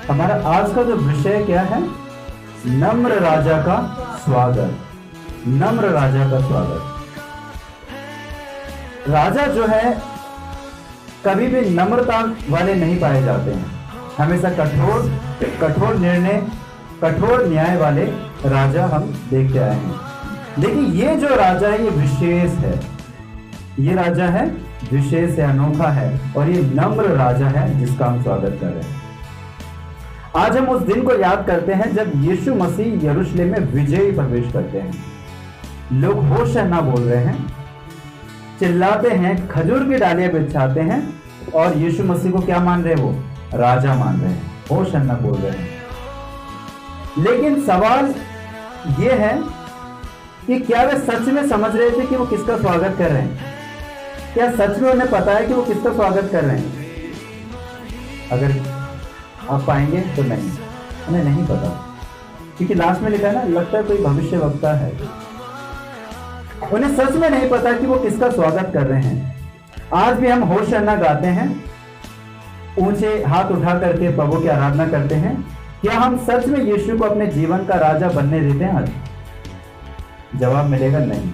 हमारा आज का जो विषय क्या है? नम्र राजा का स्वागत। नम्र राजा का स्वागत। राजा जो है कभी भी नम्रता वाले नहीं पाए जाते हैं, हमेशा कठोर निर्णय, कठोर न्याय वाले राजा हम देखते आए हैं। लेकिन ये जो राजा है ये विशेष है, ये राजा है विशेष है, अनोखा है, और ये नम्र राजा है जिसका हम स्वागत कर रहे हैं। आज हम उस दिन को याद करते हैं जब यीशु मसीह यरूशलेम में विजयी प्रवेश करते हैं। लोग होशाना बोल रहे हैं, चिल्लाते हैं, खजूर की डालियां बिछाते हैं, और यीशु मसीह को क्या मान रहे? वो राजा मान रहे हैं, होशाना बोल रहे हैं। लेकिन सवाल ये है कि क्या वे सच में समझ रहे थे कि वो किसका स्वागत कर रहे हैं? क्या सच में उन्हें पता है कि वो किसका स्वागत कर रहे हैं? अगर आप पाएंगे तो नहीं, उन्हें नहीं पता, क्योंकि लास्ट में लिखा है ना, लगता है कोई भविष्यवक्ता है। उन्हें सच में नहीं पता कि वो किसका स्वागत कर रहे हैं। आज भी हम होशाना गाते हैं, ऊंचे हाथ उठा करके प्रभु की आराधना करते हैं। क्या हम सच में यीशु को अपने जीवन का राजा बनने देते हैं? आज जवाब मिलेगा नहीं।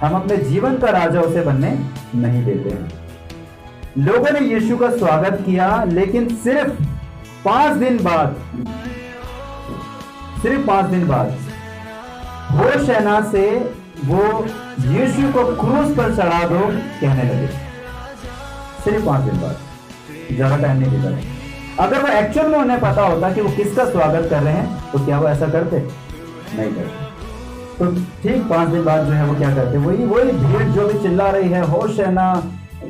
हम अपने जीवन का राजा उसे बनने नहीं देते हैं। लोगों ने यीशु का स्वागत किया, लेकिन सिर्फ 5 दिन बाद होशाना से वो यीशु को क्रूस पर चढ़ा दो कहने लगे। सिर्फ 5 दिन बाद, ज्यादा टाइम नहीं बीता। अगर वो एक्चुअल में उन्हें पता होता कि वो किसका स्वागत कर रहे हैं तो क्या वो ऐसा करते? नहीं करते। तो ठीक 5 दिन बाद जो है वो क्या करते? वही भीड़ जो भी चिल्ला रही है, होशाना,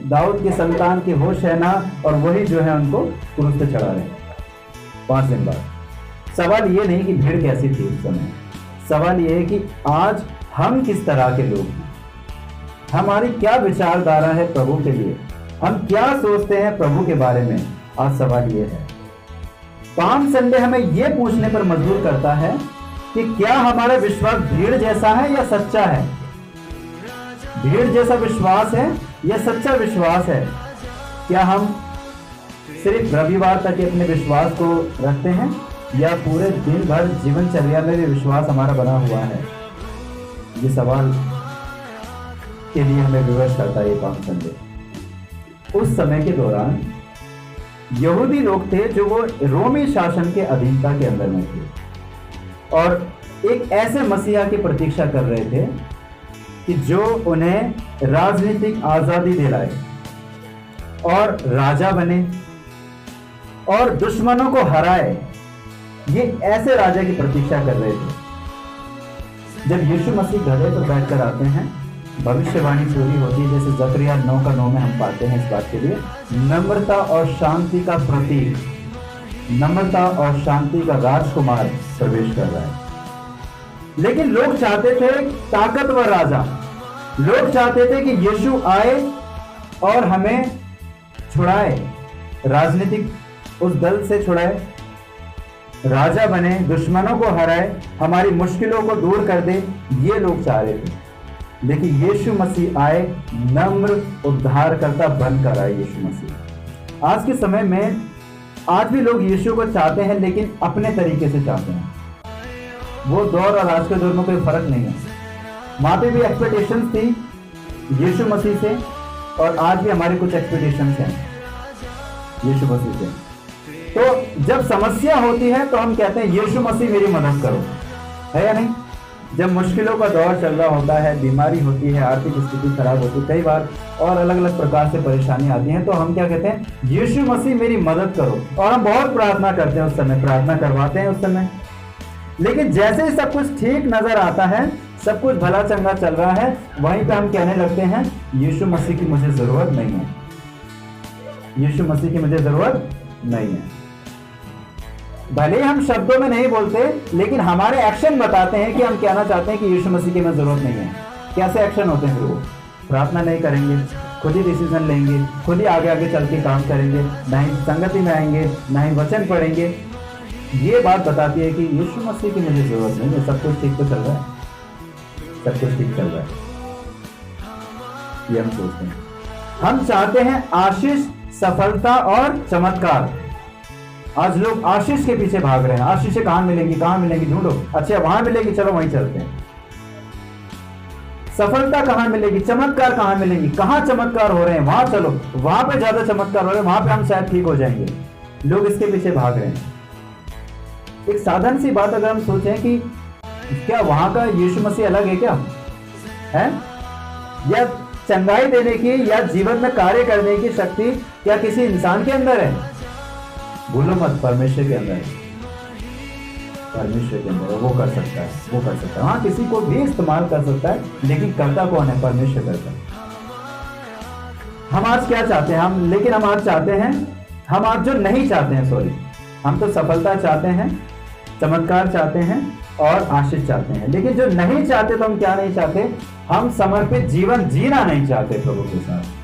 दाऊद के संतान की होशाना, और वही जो है उनको क्रूस पे चढ़ा रहे हैं 5 दिन बाद। सवाल ये नहीं कि भीड़ कैसी थी उस समय, सवाल ये है कि आज हम किस तरह के लोग हैं, हमारी क्या विचारधारा है प्रभु के लिए, हम क्या सोचते हैं प्रभु के बारे में। आज सवाल ये है। पाम संडे हमें ये पूछने पर मजबूर करता है कि क्या हमारा विश्वास भीड़ जैसा है या सच्चा है? भीड़ जैसा विश्वास है या सच्चा विश्वास है? क्या हम सिर्फ रविवार तक अपने विश्वास को रखते हैं या पूरे दिन भर जीवनचर्या में भी विश्वास हमारा बना हुआ है? ये सवाल के लिए हमें विवश करता है ये पाम संडे। उस समय के दौरान यहूदी लोग थे जो वो रोमी शासन के अधीनता के अंदर में थे, और एक ऐसे मसीहा की प्रतीक्षा कर रहे थे कि जो उन्हें राजनीतिक आजादी दिलाए और राजा बने और दुश्मनों को हराए। ये ऐसे राजा की प्रतीक्षा कर रहे थे। जब यीशु मसीह गधे पर बैठकर आते हैं, भविष्यवाणी पूरी होती है, जैसे जकरिया 9:9 में हम पाते हैं इस बात के लिए, नम्रता और शांति का प्रतीक, नम्रता और शांति का राजकुमार प्रवेश कर रहा है। लेकिन लोग चाहते थे ताकतवर राजा, लोग चाहते थे कि यीशु आए और हमें छुड़ाए, राजनीतिक उस दल से छुड़ाए, राजा बने, दुश्मनों को हराए, हमारी मुश्किलों को दूर कर दे, ये लोग चाह रहे थे। लेकिन यीशु मसीह आए, नम्र उद्धारकर्ता बनकर आए यीशु मसीह। आज के समय में आज भी लोग यीशु को चाहते हैं, लेकिन अपने तरीके से चाहते हैं। वो दौर और आज के दौर में कोई फर्क नहीं है। वहां पे भी एक्सपेक्टेशंस थी यीशु मसीह से, और आज भी हमारी कुछ एक्सपेक्टेशंस हैं यीशु मसीह से। तो जब समस्या होती है तो हम कहते हैं यीशु मसीह मेरी मदद करो, है या नहीं? जब मुश्किलों का दौर चल रहा होता है, बीमारी होती है, आर्थिक स्थिति खराब होती है, कई बार और अलग अलग प्रकार से परेशानी आती है, तो हम क्या कहते हैं? यीशु मसीह मेरी मदद करो। और हम बहुत प्रार्थना करते हैं, उस समय प्रार्थना करवाते हैं उस समय। लेकिन जैसे ही सब कुछ ठीक नजर आता है, सब कुछ भला चंगा चल रहा है, वहीं पे हम कहने लगते हैं यीशु मसीह की मुझे जरूरत नहीं है, यीशु मसीह की मुझे जरूरत नहीं है। भले हम शब्दों में नहीं बोलते, लेकिन हमारे एक्शन बताते हैं कि हम कहना चाहते हैं कि यीशु मसीह की हमें जरूरत नहीं है। कैसे एक्शन होते हैं? फिर वो प्रार्थना नहीं करेंगे, खुद ही डिसीजन लेंगे, खुद ही आगे आगे चल के काम करेंगे, ना ही संगति में आएंगे, ना ही वचन पढ़ेंगे। ये बात बताती है कि यीशु मसीह की मुझे जरूरत नहीं है, सब कुछ ठीक तो चल रहा है, सब कुछ ठीक चल रहा है। ये हम सोचते हैं। हम चाहते हैं आशीष, सफलता और चमत्कार। आज लोग आशीष के पीछे भाग रहे हैं, आशीषें कहां मिलेंगी ढूंढो, अच्छा वहां मिलेगी, चलो वहीं चलते हैं। सफलता कहां मिलेगी, चमत्कार कहां मिलेंगी, कहां चमत्कार हो रहे हैं वहां चलो, वहां पे ज्यादा चमत्कार हो रहे हैं, वहां पे हम शायद ठीक हो जाएंगे। लोग इसके पीछे भाग रहे हैं। एक साधारण सी बात अगर हम सोचें कि क्या वहां का यीशु मसीह अलग है क्या है, या चंगाई देने की या जीवन में कार्य करने की शक्ति क्या किसी इंसान के अंदर है? भूलो मत, परमेश्वर के अंदर है, परमेश्वर के अंदर है, वो कर सकता है, वो कर सकता है। हाँ, किसी को भी इस्तेमाल कर सकता है, लेकिन करता कौन है? परमेश्वर करता है। हम आज क्या चाहते हैं? हम आज चाहते हैं, हम आज जो नहीं चाहते हैं, सॉरी, हम तो सफलता चाहते हैं, चमत्कार चाहते हैं और आशीष चाहते हैं, लेकिन जो नहीं चाहते तो हम क्या नहीं चाहते? हम समर्पित जीवन जीना नहीं चाहते प्रभु के साथ।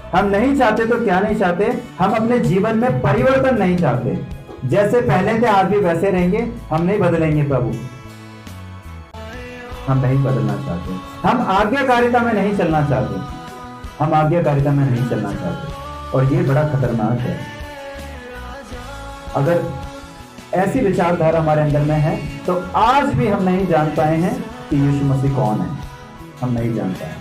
हम नहीं चाहते तो क्या नहीं चाहते? हम अपने जीवन में परिवर्तन नहीं चाहते। जैसे पहले थे आज भी वैसे रहेंगे, हम नहीं बदलेंगे प्रभु, हम नहीं बदलना चाहते। हम आज्ञाकारिता में नहीं चलना चाहते, हम आज्ञाकारिता में नहीं चलना चाहते, और ये बड़ा खतरनाक है। अगर ऐसी विचारधारा हमारे अंदर में है तो आज भी हम नहीं जान पाए हैं कि यीशु मसीह कौन है। हम नहीं जान पाए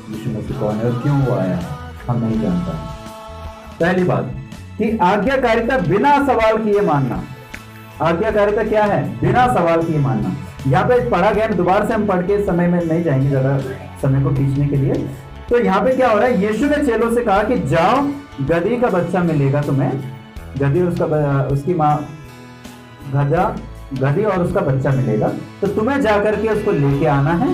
यीशु मसीह कौन है और क्यों वो आया है, हम नहीं जान पाए। पहली बात कि आज्ञाकारिता बिना सवाल किए मानना। आज्ञाकारिता क्या है? बिना सवाल किए मानना। यहाँ पे पढ़ा गया, दोबारा से हम पढ़ के समय में नहीं जाएंगे ज्यादा समय को खींचने के लिए। तो यहाँ पे क्या हो रहा है? यीशु ने चेलों से कहा कि जाओ, गधी का बच्चा मिलेगा तुम्हें, गधी और उसकी माँ, गधी और उसका बच्चा मिलेगा, तो तुम्हें जाकर के उसको लेके आना है,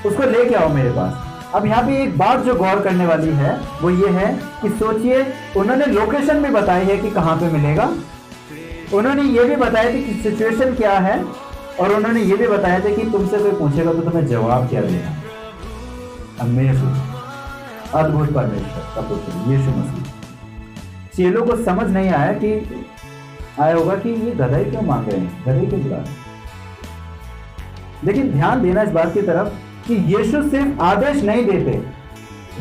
उसको लेके आओ मेरे पास। अब यहाँ पे एक बात जो गौर करने वाली है वो ये है कि सोचिए, उन्होंने लोकेशन भी बताई है कि कहाँ पे मिलेगा, उन्होंने ये भी बताया था कि सिचुएशन क्या है, और उन्होंने ये भी बताया था कि तुमसे कोई पूछेगा तो तुम्हें जवाब क्या देना। अमेजिंग, अद्भुत परमेश्वर का पुत्र यीशु मसीह। चेलों को समझ नहीं आया कि आया होगा कि ये गधा क्यों मांग रहे हैं, गधे क्यों बुला। लेकिन ध्यान देना इस बात की तरफ कि यीशु सिर्फ आदेश नहीं देते,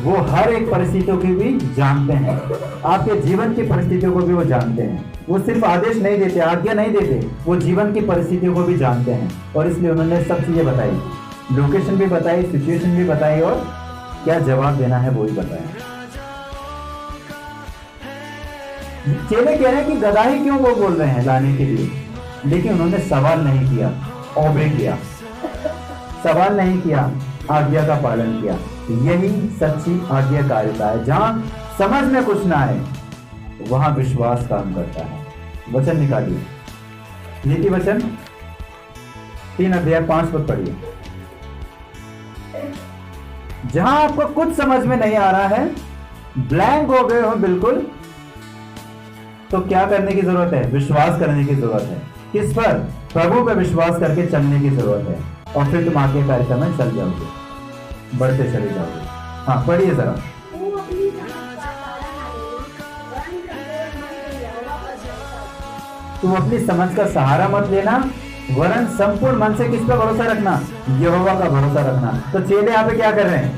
वो हर एक परिस्थितियों की भी जानते हैं, आपके जीवन की परिस्थितियों को भी वो जानते हैं। वो सिर्फ आदेश नहीं देते, आज्ञा नहीं देते, वो जीवन की परिस्थितियों को भी जानते हैं, और इसलिए उन्होंने सब चीजें बताई, लोकेशन भी बताई, सिचुएशन भी बताई, और क्या जवाब देना है वो भी बताया। चेले कह रहे हैं कि गधा ही क्यों वो बोल रहे हैं लाने के लिए, लेकिन उन्होंने सवाल नहीं किया, ओबे किया, सवाल नहीं किया, आज्ञा का पालन किया। यही सच्ची आज्ञाकारिता है। जहां समझ में कुछ ना आए वहां विश्वास काम करता है। वचन निकालिए, नीति वचन 3 अध्याय 5 पद पढ़िए। जहां आपको कुछ समझ में नहीं आ रहा है, ब्लैंक हो गए हो बिल्कुल, तो क्या करने की जरूरत है? विश्वास करने की जरूरत है। किस पर? प्रभु पर विश्वास करके चलने की जरूरत है, और फिर तुम आज्ञाकारिता में चल जाओगे, बढ़ते चले जाओगे। हाँ, पढ़िए जरा। तुम अपनी समझ का सहारा मत लेना, वरन संपूर्ण मन से किस पर भरोसा रखना? यहोवा का भरोसा रखना। तो चेले यहाँ पे क्या कर रहे हैं?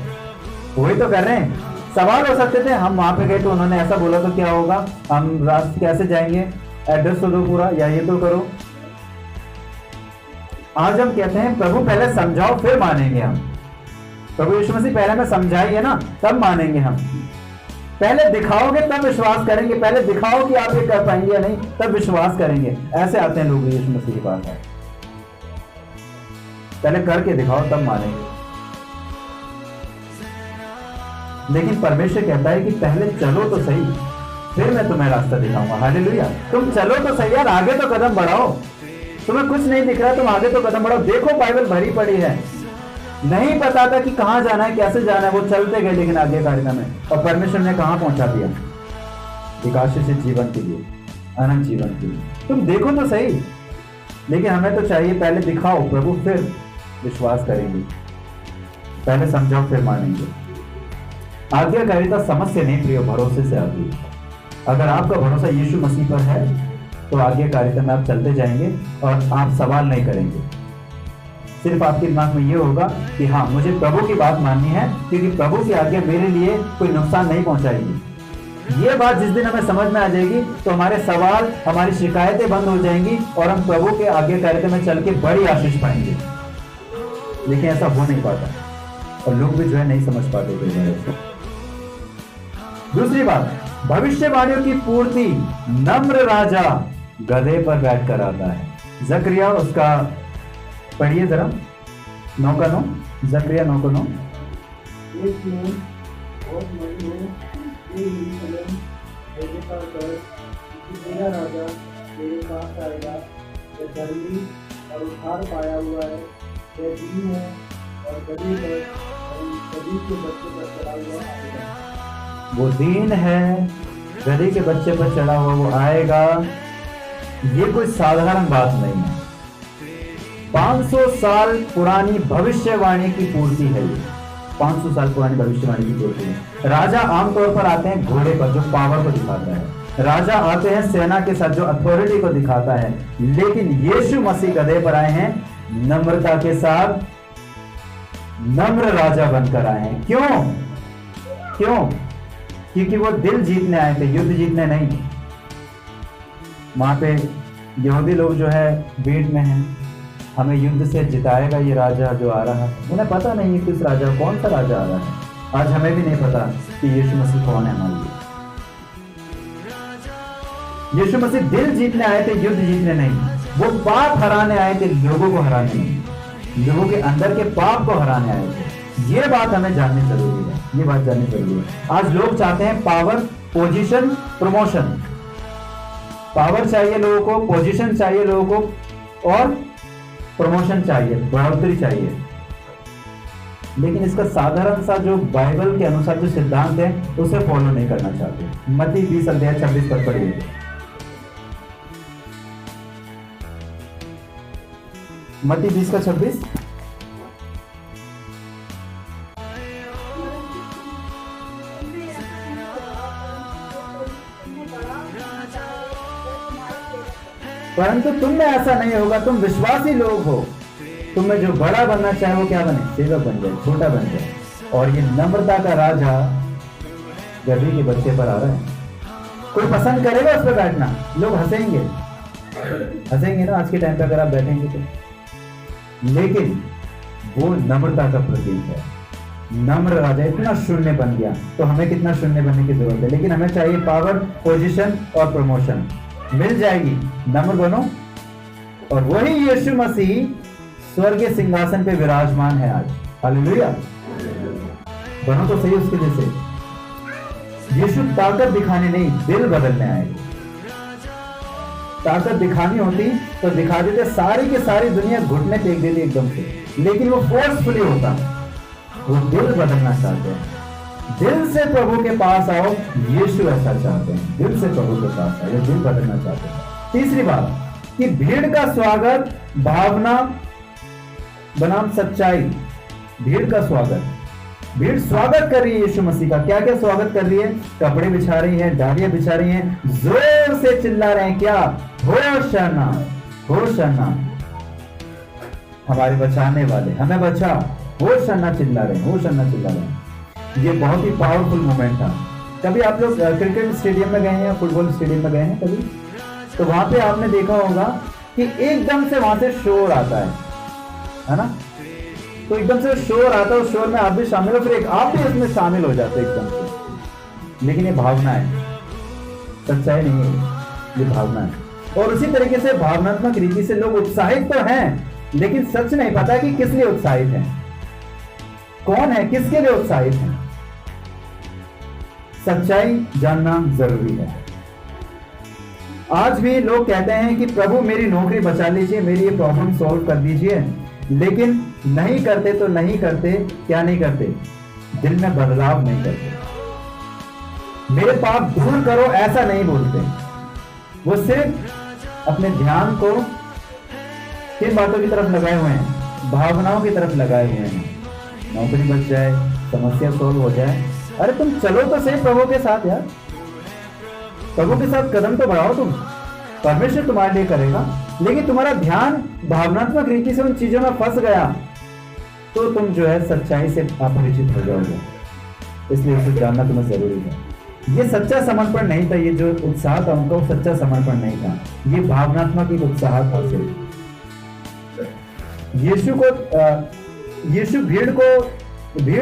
वही तो कर रहे हैं। सवाल हो सकते थे, हम वहां पे गए तो उन्होंने ऐसा बोला तो क्या होगा, हम रास्ते कैसे जाएंगे, एड्रेस तो दो पूरा, या ये तो करो। आज हम कहते हैं प्रभु पहले समझाओ फिर मानेंगे हम। प्रभु यीशु मसीह पहले में समझाइए ना, तब मानेंगे हम। पहले दिखाओगे तब विश्वास करेंगे, पहले दिखाओ कि आप ये कर पाएंगे या नहीं, तब विश्वास करेंगे। ऐसे आते हैं लोग यीशु मसीह के पास है, पहले करके दिखाओ तब मानेंगे। लेकिन परमेश्वर कहता है कि पहले चलो तो सही, फिर मैं तुम्हें रास्ता दिखाऊंगा। हालेलुया। तुम चलो तो सही यार, आगे तो कदम बढ़ाओ। तुम्हें कुछ नहीं दिख रहा, तुम आगे तो कदम बढ़ाओ। देखो बाइबल भरी पड़ी है। नहीं पता था कि कहां जाना है, कैसे जाना है, वो चलते गए लेकिन आज्ञाकारिता में, और परमेश्वर ने कहां पहुंचा दिया? एक आशीषित जीवन के लिए, अनंत जीवन के लिए। तुम देखो तो सही, लेकिन हमें तो चाहिए पहले दिखाओ प्रभु, फिर विश्वास करेंगे। पहले समझाओ फिर मानेंगे। आज्ञाकारिता समझ से नहीं प्रिय, भरोसे से आती है। अगर आपका भरोसा यीशु मसीह पर है तो आज्ञाकारिता में आप चलते जाएंगे और आप सवाल नहीं करेंगे। सिर्फ आपके दिमाग में ये होगा कि हाँ, मुझे प्रभु की बात माननी है, क्योंकि प्रभु की आज्ञा मेरे लिए कोई नुकसान नहीं पहुंचाएगी। ये बात जिस दिन हमें समझ में आ जाएगी तो हमारे सवाल, हमारी शिकायतें बंद हो जाएंगी और हम प्रभु के आगे कार्यक्रम में चल के बड़ी आशीष पाएंगे। लेकिन ऐसा हो नहीं पाता और लोग भी जो है नहीं समझ पाते थे। दूसरी बात, भविष्यवाणियों की पूर्ति नम्र राजा गधे पर बैठ कर आता है। जकरिया उसका पढ़िए जरा, 9 का 9, जकरिया 9 का 9। मेरा राजा मेरे पास आएगा, वह धर्मी और उद्धार पाया हुआ है, वह दीन है और गरीब है और गरीब के बच्चे पर चढ़ा हुआ आएगा। वो दीन है, गधे के बच्चे पर चढ़ा हुआ वो आएगा। ये कोई साधारण बात नहीं है। 500 साल पुरानी भविष्यवाणी की पूर्ति है ये। 500 साल पुरानी भविष्यवाणी की पूर्ति है। राजा आमतौर पर आते हैं घोड़े पर, जो पावर को दिखाता है। राजा आते हैं सेना के साथ, जो अथॉरिटी को दिखाता है। लेकिन यीशु मसीह गधे पर आए हैं, नम्रता के साथ, नम्र राजा बनकर आए हैं। क्यों? क्योंकि वो दिल जीतने आए थे, युद्ध जीतने नहीं। वहां पे यहूदी लोग जो है भीड़ में हैं, हमें युद्ध से जिताएगा ये राजा जो आ रहा है। उन्हें पता नहीं है किस राजा, कौन सा राजा आ रहा है। आज हमें भी नहीं पता कि यीशु मसीह कौन है हमारे लिए। यीशु मसीह दिल जीतने आए थे, युद्ध जीतने नहीं। वो पाप हराने आए थे, लोगों को हराने नहीं। लोगों के अंदर के पाप को हराने आए थे। ये बात हमें जाननी जरूरी है। ये बात जाननी जरूरी है। आज लोग चाहते हैं पावर, पोजीशन, प्रमोशन। पावर चाहिए लोगों को, पोजीशन चाहिए लोगों को और प्रमोशन चाहिए, बढ़ोतरी चाहिए। लेकिन इसका साधारण सा जो बाइबल के अनुसार जो सिद्धांत है उसे फॉलो नहीं करना चाहते। मत्ती 20 अध्याय 26 पद पढ़िए। मत्ती 20 का 26। परंतु तुम में ऐसा नहीं होगा, तुम विश्वासी लोग हो। तुम में जो बड़ा बनना चाहे वो क्या बने, सेवक बन जाए, छोटा बन जाए। और ये नम्रता का राजा गधे के बच्चे पर आ रहा है। कोई पसंद करेगा उस पर बैठना? लोग हंसेंगे ना आज के टाइम पे अगर आप बैठेंगे तो। लेकिन वो नम्रता का प्रतीक है। नम्र राजा इतना शून्य बन गया, तो हमें कितना शून्य बनने की जरूरत है। लेकिन हमें चाहिए पावर, पोजीशन और प्रमोशन। मिल जाएगी, नम्र बनो। और वही यीशु मसीह स्वर्गीय सिंहासन पे विराजमान है आज। हालेलुया। बनो तो सही उसके जैसे। यीशु ताकत दिखाने नहीं, दिल बदलने आए। ताकत दिखानी होती तो दिखा देते, सारी की सारी दुनिया घुटने टेक देती एकदम से। लेकिन वो फोर्सफुली होता, वो दिल बदलना चाहते हैं। दिल से प्रभु के पास आओ, यीशु ऐसा चाहते हैं। दिल से प्रभु के पास आओ, दिल बदलना चाहते हैं। तीसरी बात कि भीड़ का स्वागत भावना बनाम सच्चाई। भीड़ का स्वागत, भीड़ स्वागत कर रही है यीशु मसीह का। क्या क्या स्वागत कर रही है? कपड़े बिछा रही है, डालियां बिछा रही हैं, जोर से चिल्ला रहे हैं, क्या? होशाना, होशाना, हमारे बचाने वाले, हमें बचा। होशाना चिल्ला रहे हैं, होशाना चिल्ला रहे हैं। ये बहुत ही पावरफुल मोमेंट था। कभी आप लोग क्रिकेट स्टेडियम में गए हैं या फुटबॉल स्टेडियम में गए हैं कभी? तो वहां पे आपने देखा होगा कि एकदम से वहां से शोर आता है ना? तो एकदम से शोर आता है, उस शोर में आप भी शामिल हो, फिर आप भी इसमें शामिल हो जाते हैं एकदम से। लेकिन ये भावना है, सच्चाई नहीं है, ये भावना है। और उसी तरीके से भावनात्मक रीति से लोग उत्साहित तो हैं, लेकिन सच नहीं पता कि किस लिए उत्साहित हैं, कौन है, किसके लिए उत्साहित हैं। सच्चाई जानना जरूरी है। आज भी लोग कहते हैं कि प्रभु मेरी नौकरी बचा लीजिए, मेरी ये प्रॉब्लम सॉल्व कर दीजिए, लेकिन नहीं करते तो नहीं करते। क्या नहीं करते? दिल में बदलाव नहीं करते। मेरे पाप दूर करो ऐसा नहीं बोलते। वो सिर्फ अपने ध्यान को किन बातों की तरफ लगाए हुए हैं? भावनाओं की तरफ लगाए हुए हैं। नौकरी बच जाए, समस्या सोल्व हो जाए। अरे तुम चलो तो सही प्रभु के साथ यार, प्रभु के साथ कदम तो बढ़ाओ तुम। परमेश्वर तुम्हारे लिए करेगा, लेकिन तुम्हारा ध्यान भावनात्मक रीति से उन चीजों में फंस गया तो तुम जो है सच्चाई से अपरिचित हो जाओगे। इसलिए उसे जानना तुम्हें जरूरी है। ये सच्चा समर्पण नहीं था, ये जो उत्साह था उनका वो सच्चा समर्पण नहीं था, ये भावनात्मक एक उत्साह था सिर्फ। भीड़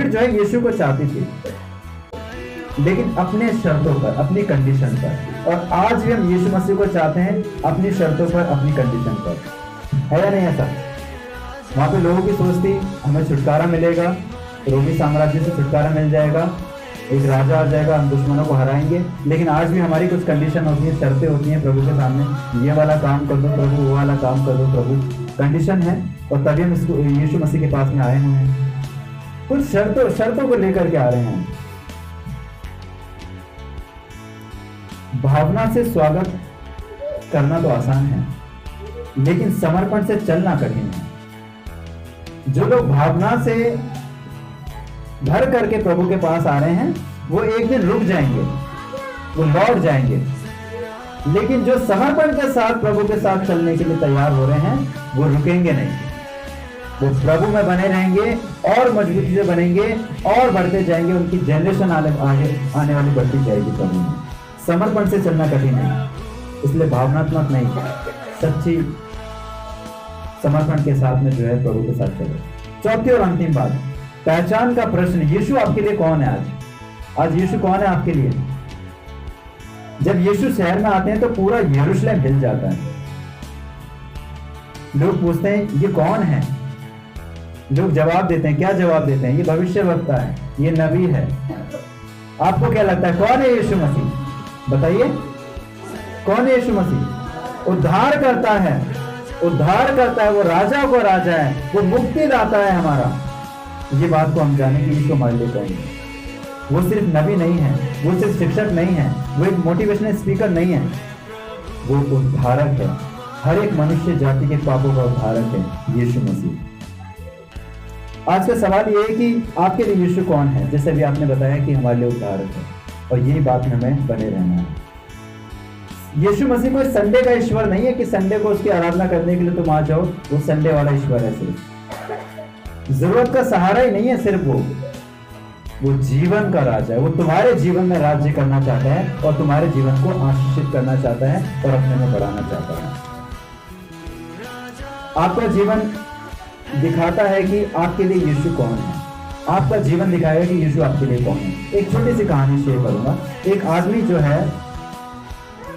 जो है यीशु को चाहती थी, लेकिन अपने शर्तों पर, अपनी कंडीशन पर। और आज भी हम यीशु मसीह को चाहते हैं अपनी शर्तों पर, अपनी कंडीशन पर, है या नहीं ऐसा? वहां पे लोगों की सोच थी हमें छुटकारा मिलेगा, रोमी साम्राज्य से छुटकारा मिल जाएगा, एक राजा आ जाएगा, हम दुश्मनों को हराएंगे। लेकिन आज भी हमारी कुछ कंडीशन होती है, शर्तें होती हैं प्रभु के सामने, ये वाला काम कर दो प्रभु, वो वाला काम कर दो प्रभु, कंडीशन है। और तभी हम इसको यीशु मसीह के पास में आए हुए हैं, कुछ शर्तों को लेकर के आ रहे हैं। भावना से स्वागत करना तो आसान है, लेकिन समर्पण से चलना कठिन है। जो लोग भावना से भर करके प्रभु के पास आ रहे हैं वो एक दिन रुक जाएंगे, वो लौट जाएंगे। लेकिन जो समर्पण के साथ प्रभु के साथ चलने के लिए तैयार हो रहे हैं वो रुकेंगे नहीं, वो प्रभु में बने रहेंगे और मजबूती से बनेंगे और बढ़ते जाएंगे। उनकी जनरेशन आगे आने वाली बढ़ती जाएगी प्रभु में। समर्पण से चलना कठिन है, इसलिए भावनात्मक नहीं, सच्ची समर्पण के साथ में जो है प्रभु के साथ चलो। चौथी और अंतिम बात, पहचान का प्रश्न। यीशु आपके लिए कौन है? आज यीशु कौन है आपके लिए? जब यीशु शहर में आते हैं तो पूरा यरूशलेम हिल जाता है। लोग पूछते हैं ये कौन है? लोग जवाब देते हैं, क्या जवाब देते हैं? ये भविष्यवक्ता है, ये नबी है। आपको क्या लगता है कौन है यीशु मसीह? बताइए कौन है यीशु मसीह? उद्धार करता है, उद्धार करता है, वो राजा को राजा है, वो मुक्ति दाता है हमारा। ये बात को हम जाने कि यीशु हमारे लिए कौन है। वो सिर्फ नबी नहीं है, वो सिर्फ शिक्षक नहीं है, वो एक मोटिवेशनल स्पीकर नहीं है, वो उद्धारक है, हर एक मनुष्य जाति के पापों का उद्धारक है यीशु मसीह। आज का सवाल ये है कि आपके लिए यीशु कौन है? जैसे अभी आपने बताया कि हमारे लिए उद्धारक है, और यही बात में हमें बने रहना है। यीशु मसीह कोई संडे का ईश्वर नहीं है कि संडे को उसकी आराधना करने के लिए तुम आ जाओ, वो संडे वाला ईश्वर है। सिर्फ जरूरत का सहारा ही नहीं है, सिर्फ वो जीवन का राजा है। वो तुम्हारे जीवन में राज्य करना चाहता है और तुम्हारे जीवन को आशीषित करना चाहता है और अपने में बढ़ाना चाहता है। आपका जीवन दिखाता है कि आपके लिए यीशु कौन है। आपका जीवन दिखाएगा कि यीशु आपके लिए कौन है। एक छोटी सी कहानी शेयर करूंगा। एक आदमी जो है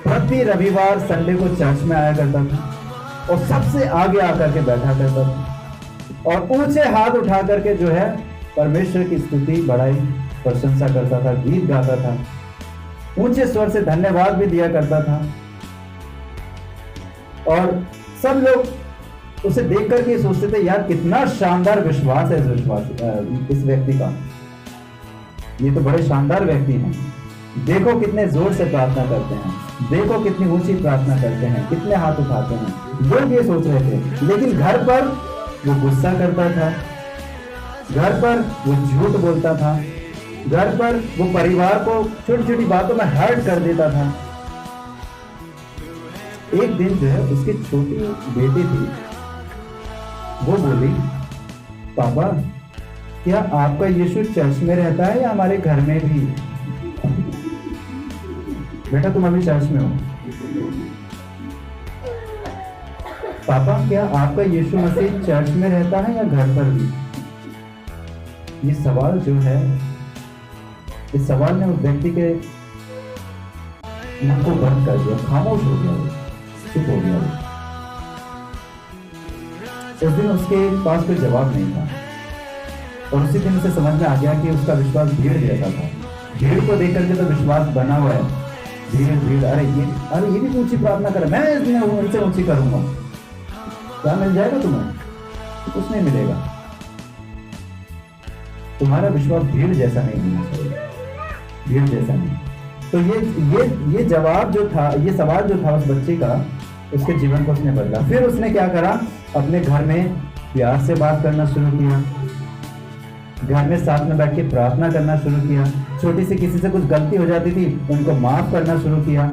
प्रति रविवार संडे को चर्च में आया करता था और सबसे आगे आकर के बैठा करता था और ऊंचे हाथ उठा करके जो है परमेश्वर की स्तुति, बड़ाई, प्रशंसा करता था, गीत गाता था, ऊंचे स्वर से धन्यवाद भी दिया करता था। और सब लोग उसे देख करके सोचते थे यार कितना शानदार विश्वास है इस व्यक्ति का, ये तो बड़े शानदार व्यक्ति हैं। देखो कितने जोर से प्रार्थना करते हैं, देखो कितनी ऊंची प्रार्थना करते हैं, कितने हाथ उठाते हैं। लोग ये सोच रहे थे। लेकिन घर पर वो गुस्सा करता था, घर पर वो झूठ बोलता था, घर पर वो परिवार को छोटी छोटी बातों में हर्ट कर देता था। एक दिन जो है उसकी छोटी बेटी थी, वो बोली पापा क्या आपका यीशु चर्च में रहता है या हमारे घर में भी? बेटा तुम अभी चर्च में हो। पापा क्या आपका यीशु मसीह चर्च में रहता है या घर पर भी? ये सवाल जो है, इस सवाल ने उस व्यक्ति के मुंह को बंद कर दिया, खामोश हो गया, वो चुप हो गया। उस दिन उसके पास कोई जवाब नहीं था और उसी दिन उसे समझ में आ गया कि उसका विश्वास भीड़ जैसा था। भीड़ को देख करके तो विश्वास बना हुआ है, भीड़ अरे ये भी ऊंची प्रार्थना करे, मैं इसमें उनसे ऊंची करूंगा। क्या मिल जाएगा तुम्हें? कुछ नहीं मिलेगा। तुम्हारा विश्वास भीड़ जैसा नहीं होना चाहिए, भीड़ जैसा नहीं। तो ये जवाब जो था, ये सवाल जो था उस बच्चे का, उसके जीवन को उसने बदला। फिर उसने क्या करा, अपने घर में प्यार से बात करना शुरू किया, घर में साथ में बैठ के प्रार्थना करना शुरू किया। छोटी सी किसी से कुछ गलती हो जाती थी उनको माफ करना शुरू किया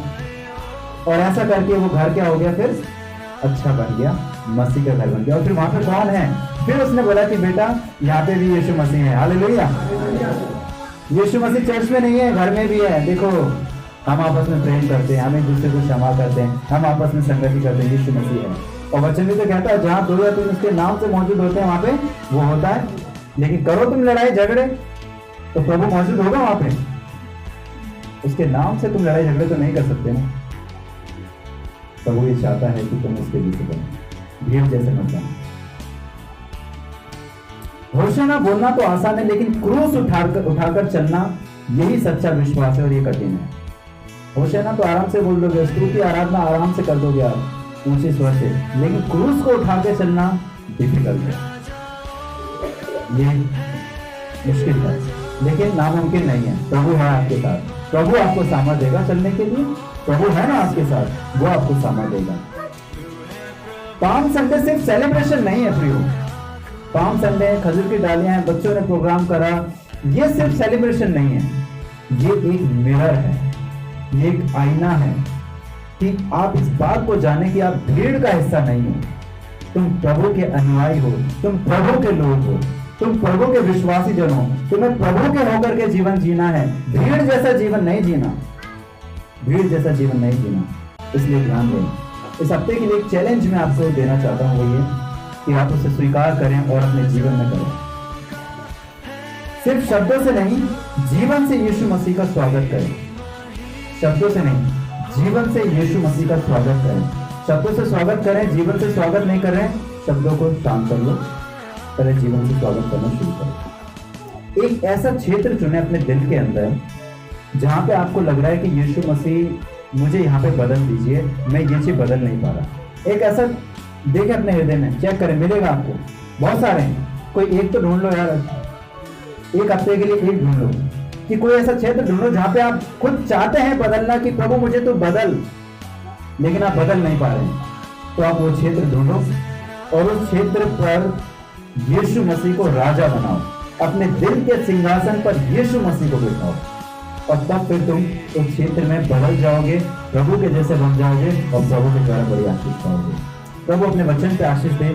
और ऐसा करके वो घर क्या हो गया, फिर अच्छा बन गया, मसीह का घर बन गया। और फिर वहां पे कौन है? फिर उसने बोला कि बेटा यहाँ पे भी यीशु मसीह है। हालेलुया। यीशु मसीह चर्च में नहीं है, घर में भी है। देखो, हम आपस में प्रेम करते हैं, हम एक दूसरे को क्षमा करते हैं, हम आपस में संगति करते हैं। यीशु मसीह है। और वचन भी तो कहता है जहाँ 2 या 3 उसके नाम से मौजूद होते हैं वहां पे वो होता है। लेकिन करो तुम लड़ाई झगड़े तो प्रभु मौजूद होगा वहां पे। उसके नाम से तुम लड़ाई झगड़े तो नहीं कर सकते ना। प्रभु ये चाहता है कि तुम उसके जैसे बनो, भीड़ जैसे मत बनो। होशाना बोलना तो आसान है, लेकिन क्रूस उठाकर चलना यही सच्चा विश्वास है और ये कठिन है। होशाना तो आराम से बोल दोगे, स्तुति आराधना आराम से कर दोगे आप ऊंचे स्वर से, लेकिन क्रूस को उठा के चलना डिफिकल्ट है, ये मुश्किल है, लेकिन नामुमकिन नहीं है। प्रभु है आपके साथ, प्रभु आपको सामर्थ देगा चलने के लिए। प्रभु है ना आपके साथ, वो आपको सामर्थ देगा। पाम संडे सिर्फ सेलिब्रेशन नहीं है प्रियो। पाम संडे, खजूर की डालियां हैं, बच्चों ने प्रोग्राम करा, ये सिर्फ सेलिब्रेशन नहीं है, ये एक मिरर है, ये एक आईना है कि आप इस बात को जाने कि आप भीड़ का हिस्सा नहीं हो, तुम प्रभु के अनुयायी हो, तुम प्रभु के लोग हो, तुम प्रभु के विश्वासी जन हो। तुम्हें प्रभु के होकर के जीवन जीना है, भीड़ जैसा जीवन नहीं जीना, भीड़ जैसा जीवन नहीं जीना। इसलिए ध्यान दें। इस हफ्ते के लिए एक चैलेंज मैं आपको देना चाहता हूं, वो ये कि आप उसे स्वीकार करें और अपने जीवन में करें। सिर्फ शब्दों से नहीं, जीवन से यीशु मसीह का स्वागत करें। शब्दों से नहीं, जीवन से यीशु मसीह का स्वागत करें। शब्दों से स्वागत करें, जीवन से स्वागत नहीं कर रहे हैं, शब्दों को शांत कर लो, पहले जीवन से स्वागत करना शुरू करो। एक ऐसा क्षेत्र चुने अपने दिल के अंदर जहां पे आपको लग रहा है कि यीशु मसीह मुझे यहाँ पे बदल दीजिए, मैं ये चीज बदल नहीं पा रहा। एक ऐसा देखें अपने हृदय में, चेक करें, मिलेगा आपको। बहुत सारे हैं, कोई एक तो ढूंढ लो यार, एक हफ्ते के लिए एक ढूंढ लो कि कोई ऐसा क्षेत्र ढूंढो जहां पे आप खुद चाहते हैं बदलना कि प्रभु मुझे तो बदल, लेकिन आप बदल नहीं पा रहे हैं। तो आप वो क्षेत्र ढूंढो और उस क्षेत्र पर यीशु मसीह को राजा बनाओ, अपने दिल के सिंहासन पर यीशु मसीह को बिठाओ, और तब फिर तुम उस क्षेत्र में बदल जाओगे, प्रभु के जैसे बन जाओगे और प्रभु के द्वारा बड़ी आशीष पाओगे। प्रभु अपने वचन पे आशीष दे।